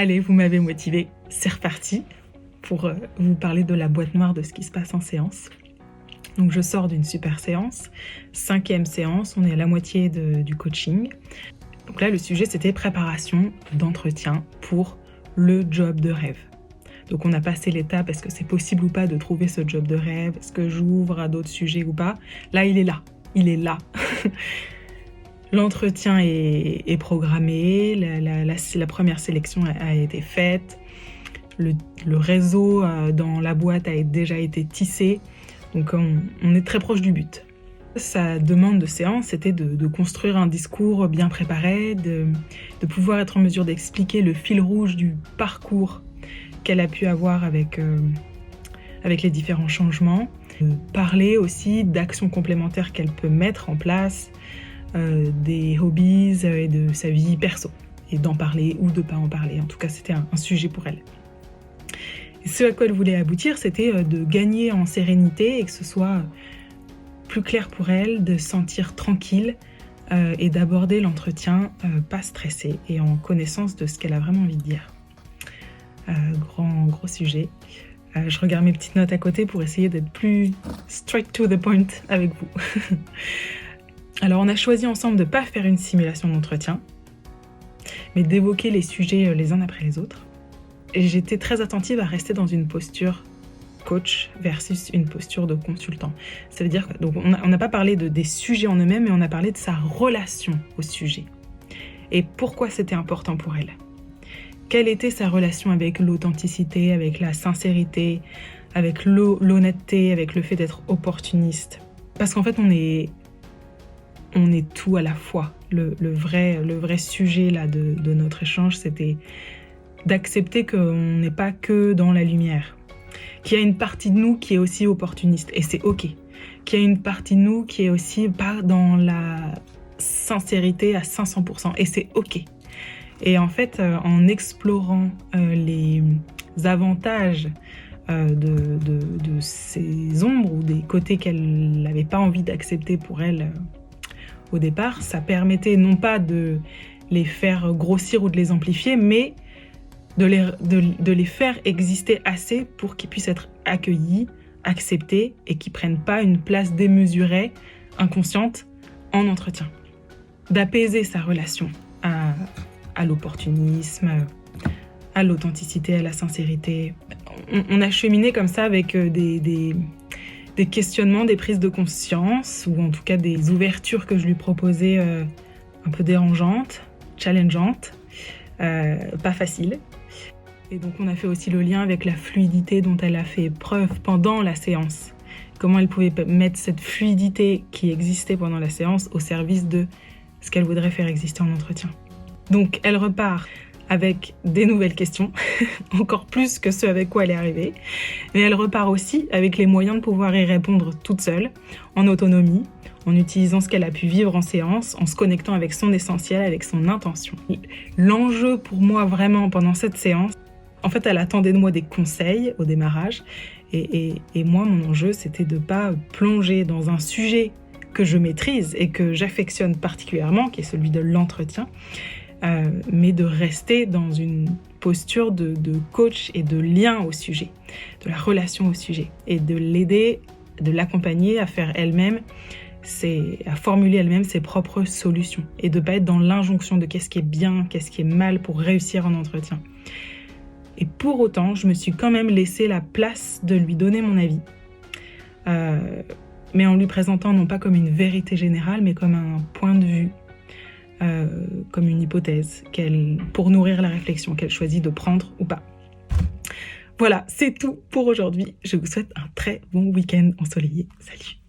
Allez, vous m'avez motivé, c'est reparti pour vous parler de la boîte noire de ce qui se passe en séance. Donc je sors d'une super séance, 5e séance, on est à la moitié du coaching. Donc là, le sujet, c'était préparation d'entretien pour le job de rêve. Donc on a passé l'étape, est-ce que c'est possible ou pas de trouver ce job de rêve? Est-ce que j'ouvre à d'autres sujets ou pas? Là, il est là. L'entretien est programmé, la première sélection a été faite, le réseau dans la boîte a déjà été tissé, donc on est très proche du but. Sa demande de séance, c'était de construire un discours bien préparé, de pouvoir être en mesure d'expliquer le fil rouge du parcours qu'elle a pu avoir avec les différents changements, de parler aussi d'actions complémentaires qu'elle peut mettre en place, des hobbies et de sa vie perso, et d'en parler ou de ne pas en parler. En tout cas, c'était un sujet pour elle. Et ce à quoi elle voulait aboutir, c'était de gagner en sérénité et que ce soit plus clair pour elle, de se sentir tranquille et d'aborder l'entretien pas stressée et en connaissance de ce qu'elle a vraiment envie de dire. Gros sujet. Je regarde mes petites notes à côté pour essayer d'être plus straight to the point avec vous. Alors, on a choisi ensemble de ne pas faire une simulation d'entretien, mais d'évoquer les sujets les uns après les autres. Et j'étais très attentive à rester dans une posture coach versus une posture de consultant. Ça veut dire que donc on n'a pas parlé des sujets en eux-mêmes, mais on a parlé de sa relation au sujet. Et pourquoi c'était important pour elle? Quelle était sa relation avec l'authenticité, avec la sincérité, avec l'honnêteté, avec le fait d'être opportuniste? Parce qu'en fait, on est tout à la fois. Le vrai sujet là de notre échange, c'était d'accepter qu'on n'est pas que dans la lumière, qu'il y a une partie de nous qui est aussi opportuniste, et c'est ok. Qu'il y a une partie de nous qui est aussi pas dans la sincérité à 500%, et c'est ok. Et en fait, en explorant les avantages de ces ombres ou des côtés qu'elle n'avait pas envie d'accepter pour elle au départ, ça permettait non pas de les faire grossir ou de les amplifier, mais de les faire exister assez pour qu'ils puissent être accueillis, acceptés et qu'ils ne prennent pas une place démesurée, inconsciente, en entretien. D'apaiser sa relation à l'opportunisme, à l'authenticité, à la sincérité. On a cheminé comme ça avec des questionnements, des prises de conscience, ou en tout cas des ouvertures que je lui proposais un peu dérangeantes, challengeantes, pas faciles. Et donc on a fait aussi le lien avec la fluidité dont elle a fait preuve pendant la séance. Comment elle pouvait mettre cette fluidité qui existait pendant la séance au service de ce qu'elle voudrait faire exister en entretien. Donc elle repart avec des nouvelles questions, encore plus que ce avec quoi elle est arrivée. Mais elle repart aussi avec les moyens de pouvoir y répondre toute seule, en autonomie, en utilisant ce qu'elle a pu vivre en séance, en se connectant avec son essentiel, avec son intention. L'enjeu pour moi vraiment pendant cette séance, en fait, elle attendait de moi des conseils au démarrage. Et moi, mon enjeu, c'était de ne pas plonger dans un sujet que je maîtrise et que j'affectionne particulièrement, qui est celui de l'entretien, mais de rester dans une posture de coach et de lien au sujet, de la relation au sujet, et de l'aider, de l'accompagner à faire elle-même, à formuler elle-même ses propres solutions, et de ne pas être dans l'injonction de qu'est-ce qui est bien, qu'est-ce qui est mal pour réussir en entretien. Et pour autant, je me suis quand même laissé la place de lui donner mon avis, mais en lui présentant non pas comme une vérité générale, mais comme un point de vue, comme une hypothèse, pour nourrir la réflexion qu'elle choisit de prendre ou pas. Voilà, c'est tout pour aujourd'hui. Je vous souhaite un très bon week-end ensoleillé. Salut!